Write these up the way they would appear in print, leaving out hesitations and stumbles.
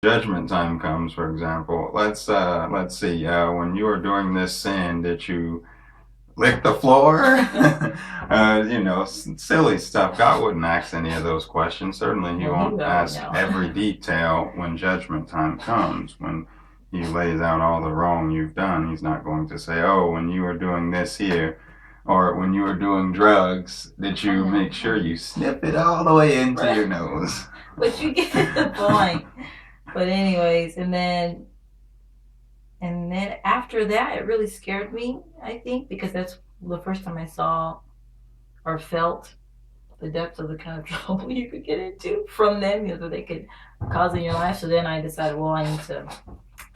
judgment time comes, for example, let's see, when you were doing this sin, did you lick the floor? Silly stuff. God wouldn't ask any of those questions. Certainly, He Well, he won't will, ask no. every detail when judgment time comes. When He lays out all the wrong you've done, He's not going to say, "Oh, when you were doing this here." Or when you were doing drugs, did you make sure you snip it all the way into your nose? But you get the point. But anyways, and then after that, it really scared me, I think, because that's the first time I saw or felt the depths of the kind of trouble you could get into from them, that they could cause in your life. So then I decided, well, I need to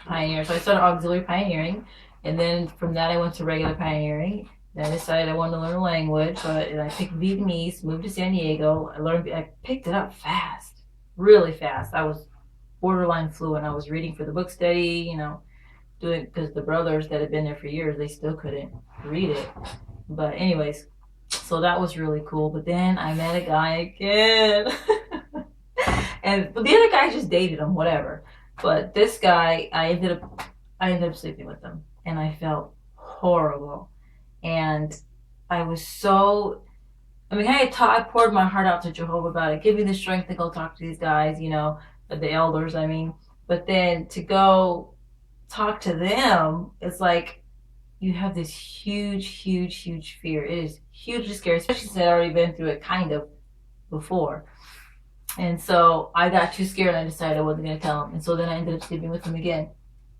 pioneer. So I started auxiliary pioneering, and then from that I went to regular pioneering. Then I decided I wanted to learn a language, so I picked Vietnamese, moved to San Diego. I picked it up fast, really fast. I was borderline fluent. I was reading for the book study, doing, because the brothers that had been there for years, they still couldn't read it. But anyways, so that was really cool. But then I met a guy again. And the other guy just dated him, whatever. But this guy, I ended up sleeping with him, and I felt horrible. And I was so, I mean, I poured my heart out to Jehovah about it. Give me the strength to go talk to these guys, the elders, I mean. But then to go talk to them, it's like you have this huge, huge, huge fear. It is hugely scary, especially since I'd already been through it kind of before. And so I got too scared and I decided I wasn't going to tell him. And so then I ended up sleeping with him again.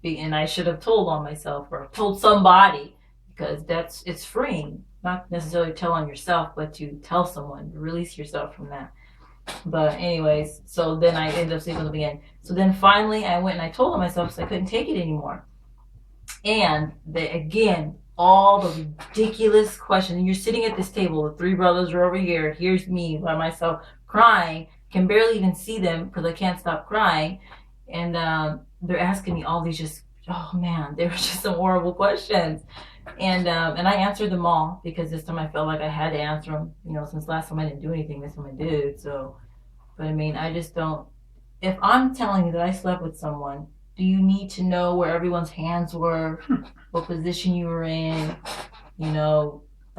And I should have told on myself or told somebody, because it's freeing. Not necessarily tell on yourself, but to tell someone, release yourself from that. But anyways, so then I ended up sleeping with him again. So then finally I went and I told him myself because I couldn't take it anymore. And again, all the ridiculous questions. And you're sitting at this table, the three brothers are over here. Here's me by myself crying. Can barely even see them because I can't stop crying. And they're asking me all these just, oh man, they were just some horrible questions. And I answered them all because this time I felt like I had to answer them. Since last time I didn't do anything, this time I did. So, but I mean, I just don't. If I'm telling you that I slept with someone, do you need to know where everyone's hands were, what position you were in?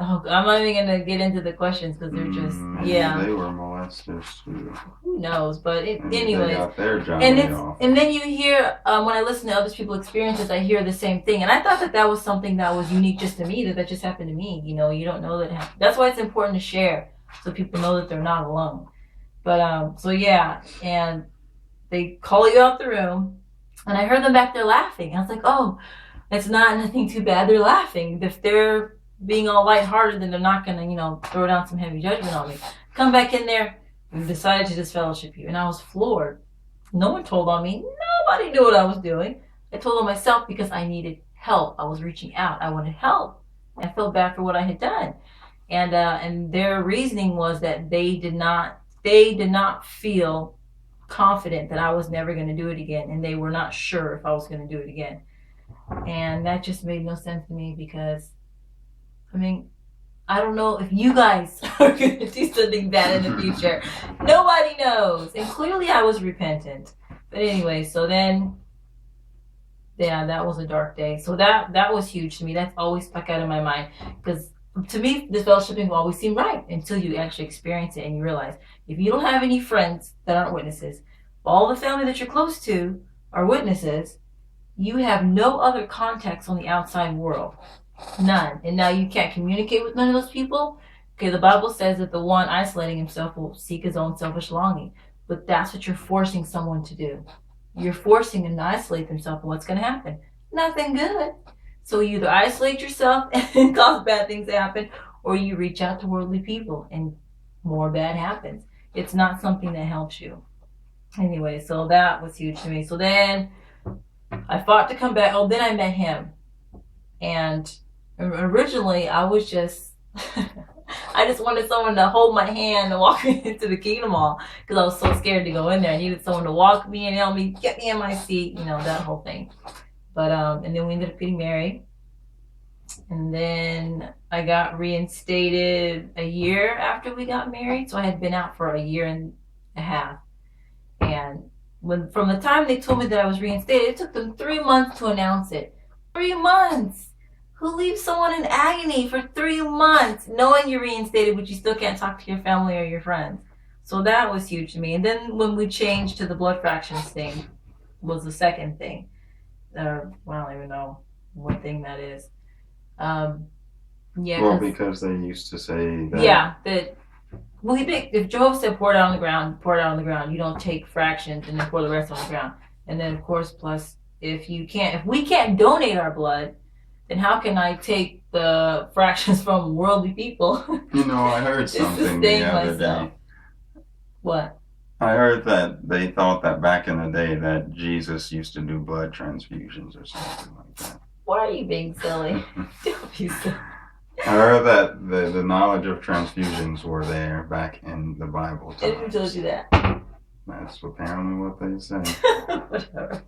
Oh, I'm not even gonna get into the questions because they're just, yeah. They were molested too. Who knows? But They anyways, got their job off. and then you hear when I listen to other people's experiences, I hear the same thing, and I thought that was something that was unique just to me, that just happened to me. You don't know that. That's why it's important to share so people know that they're not alone. But so yeah, and they call you out the room, and I heard them back there laughing. I was like, oh, it's not nothing too bad. They're laughing. If they're being all lighthearted, then they're not gonna, throw down some heavy judgment on me. Come back in there. We decided to disfellowship you, and I was floored. No one told on me. Nobody knew what I was doing. I told on myself because I needed help. I was reaching out. I wanted help. I felt bad for what I had done, and their reasoning was that they did not feel confident that I was never going to do it again, and they were not sure if I was going to do it again. And that just made no sense to me because, I mean, I don't know if you guys are going to do something bad in the future. Nobody knows. And clearly I was repentant. But anyway, so then, yeah, that was a dark day. So that was huge to me. That's always stuck out in my mind. Because to me, this fellowshipping will always seem right until you actually experience it and you realize if you don't have any friends that aren't witnesses, all the family that you're close to are witnesses, you have no other contacts on the outside world. None. And now you can't communicate with none of those people. Okay, the Bible says that the one isolating himself will seek his own selfish longing. But that's what you're forcing someone to do. You're forcing them to isolate themselves, and what's going to happen? Nothing good. So you either isolate yourself and cause bad things to happen, or you reach out to worldly people and more bad happens. It's not something that helps you. Anyway, so that was huge to me. So then I fought to come back. Oh, then I met him. And originally I was just I just wanted someone to hold my hand and walk me into the Kingdom Hall because I was so scared to go in there. I needed someone to walk me and help me get me in my seat, that whole thing. But and then we ended up getting married, and then I got reinstated a year after we got married. So I had been out for a year and a half, and from the time they told me that I was reinstated, it took them 3 months to announce it. 3 months. Who leaves someone in agony for 3 months knowing you're reinstated, but you still can't talk to your family or your friends? So that was huge to me. And then when we changed to the blood fractions thing, was the second thing. Well, I don't even know what thing that is. Well, because they used to say that. Yeah, that. Well, if Jehovah said pour it out on the ground, pour it out on the ground. You don't take fractions and then pour the rest on the ground. And then, of course, plus if we can't donate our blood, then how can I take the fractions from worldly people? I heard something the other day. What? I heard that they thought that back in the day that Jesus used to do blood transfusions or something like that. Why are you being silly? Don't be silly. I heard that the knowledge of transfusions were there back in the Bible times. And who told you that? That's apparently what they say. Whatever.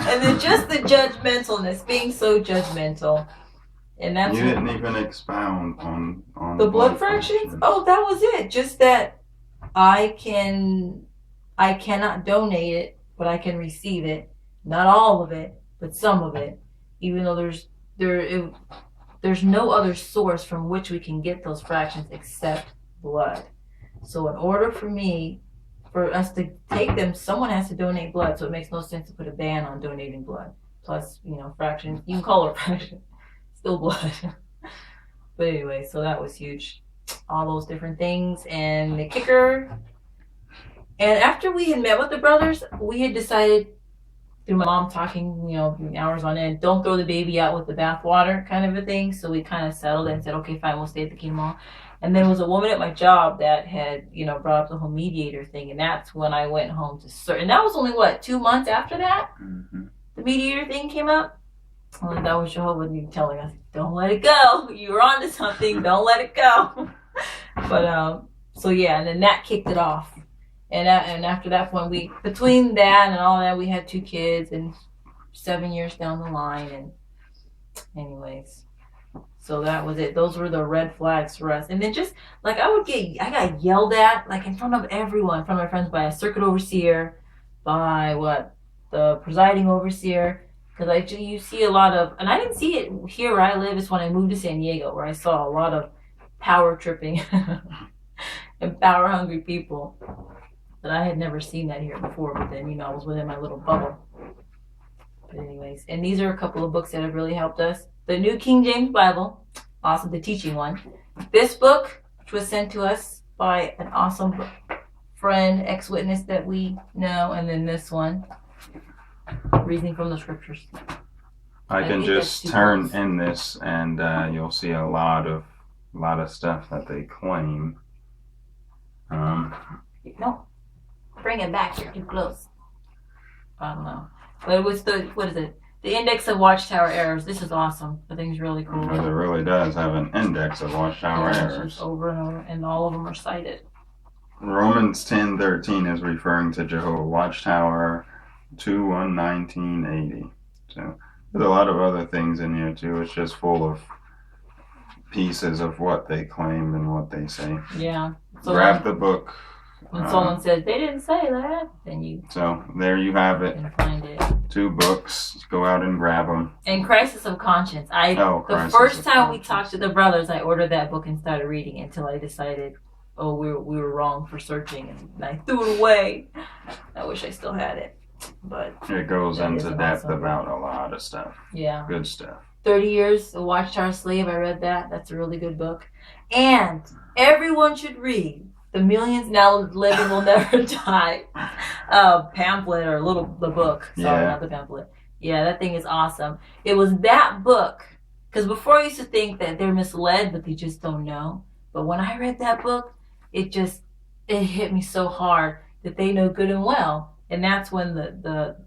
And then just the judgmentalness, being so judgmental. And that's you didn't even expound on the blood fractions? Oh, that was it. Just that I cannot donate it, but I can receive it. Not all of it, but some of it. Even though there's no other source from which we can get those fractions except blood. So in order for us to take them, someone has to donate blood. So it makes no sense to put a ban on donating blood. Plus, fractions. You can call it a fraction. Still blood. But anyway, so that was huge. All those different things. And the kicker. And after we had met with the brothers, we had decided, through my mom talking, hours on end, don't throw the baby out with the bathwater kind of a thing. So we kind of settled and said, okay, fine, we'll stay at the Kingdom Hall. And then there was a woman at my job that had, brought up the whole mediator thing. And that's when I went home to serve. And that was only, 2 months after that? Mm-hmm. The mediator thing came up. Well, that was Jehovah telling us, don't let it go. You were onto something. Don't let it go. But, and then that kicked it off. And after that point, between that and all that, we had 2 kids and 7 years down the line. And anyways, so that was it. Those were the red flags for us. And then just I got yelled at in front of everyone, in front of my friends, by a circuit overseer, by the presiding overseer. Because you see a lot of, and I didn't see it here where I live. It's when I moved to San Diego where I saw a lot of power tripping and power hungry people. But I had never seen that here before. But then, I was within my little bubble. But anyways, and these are a couple of books that have really helped us. The New King James Bible, awesome, the teaching one. This book, which was sent to us by an awesome friend, ex-witness that we know, and then this one, Reasoning from the Scriptures. I can just turn in this, and you'll see a lot of stuff that they claim. No, bring it back. You're too close. I don't know. But it was what is it? The Index of Watchtower Errors. This is awesome. I think it's really cool. Because it really does have an index of Watchtower errors. Over and over, and all of them are cited. Romans 10:13 is referring to Jehovah Watchtower 2/1/1980. So there's a lot of other things in here too. It's just full of pieces of what they claim and what they say. Yeah. So grab the book. When someone says they didn't say that, then you. So there you have it. Can find it. 2 books. Go out and grab them. And Crisis of Conscience. The first time we talked to the brothers, I ordered that book and started reading it until I decided, we were wrong for searching, and I threw it away. I wish I still had it, but it goes into depth about a lot of stuff. Yeah, good stuff. 30 Years a Watchtower Slave. I read that. That's a really good book, and everyone should read The Millions Now Living Will Never Die pamphlet or the book. Sorry, not the pamphlet. Yeah, that thing is awesome. It was that book, because before I used to think that they're misled, but they just don't know. But when I read that book, it hit me so hard that they know good and well. And that's when the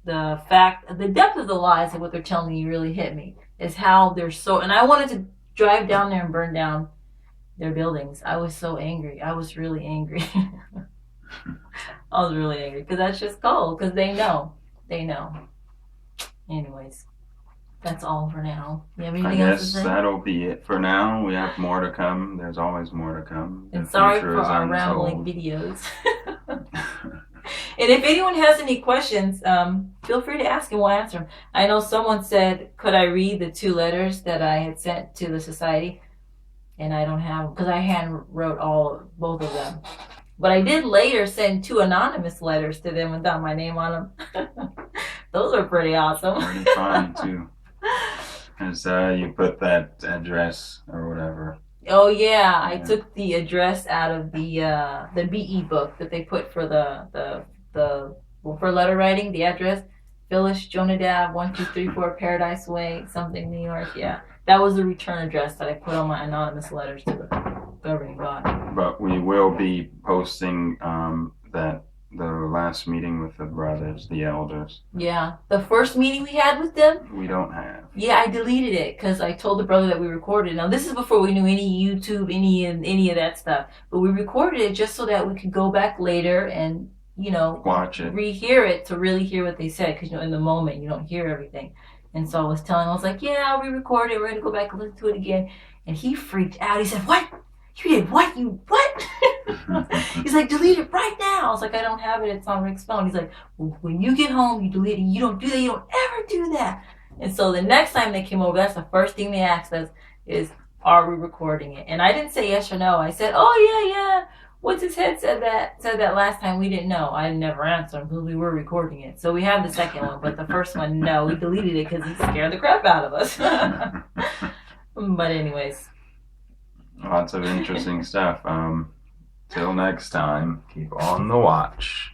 depth of the lies of what they're telling you really hit me. Is how they're so, and I wanted to drive down there and burn down their buildings. I was so angry. I was really angry. I was really angry because that's just cold. Because they know. Anyways, that's all for now. You have anything else to say? That'll be it for now. We have more to come. There's always more to come. And sorry for our rambling videos. And if anyone has any questions, feel free to ask and we'll answer them. I know someone said, could I read the 2 letters that I had sent to the society? And I don't have, because I hand wrote both of them. But I did later send 2 anonymous letters to them without my name on them. Those are pretty awesome. Pretty fun too. Because you put that address or whatever. Oh yeah, I took the address out of the BE book that they put for for letter writing. The address, Phyllis Jonadab, 1234 Paradise Way, something, New York. Yeah, that was the return address that I put on my anonymous letters to the governing body. But we will be posting the last meeting with the brothers, the elders. Yeah, the first meeting we had with them. We don't have. Yeah, I deleted it because I told the brother that we recorded. Now this is before we knew any YouTube, any of that stuff. But we recorded it just so that we could go back later and watch it, rehear it to really hear what they said. Because in the moment you don't hear everything. And so I was like, yeah, I'll re-record it. We're gonna go back and listen to it again. And he freaked out. He said, "What? You did what? You what?" He's like, "Delete it right now." I was like, "I don't have it. It's on Rick's phone." He's like, "Well, when you get home, you delete it. You don't do that. You don't ever do that." And so the next time they came over, that's the first thing they asked us is, "Are we recording it?" And I didn't say yes or no. I said, "Oh yeah. What's his head said that last time. We didn't know." I never answered because we were recording it. So we have the second one, but the first one, no, we deleted it because he scared the crap out of us. But anyways. Lots of interesting stuff. Till next time, keep on the watch.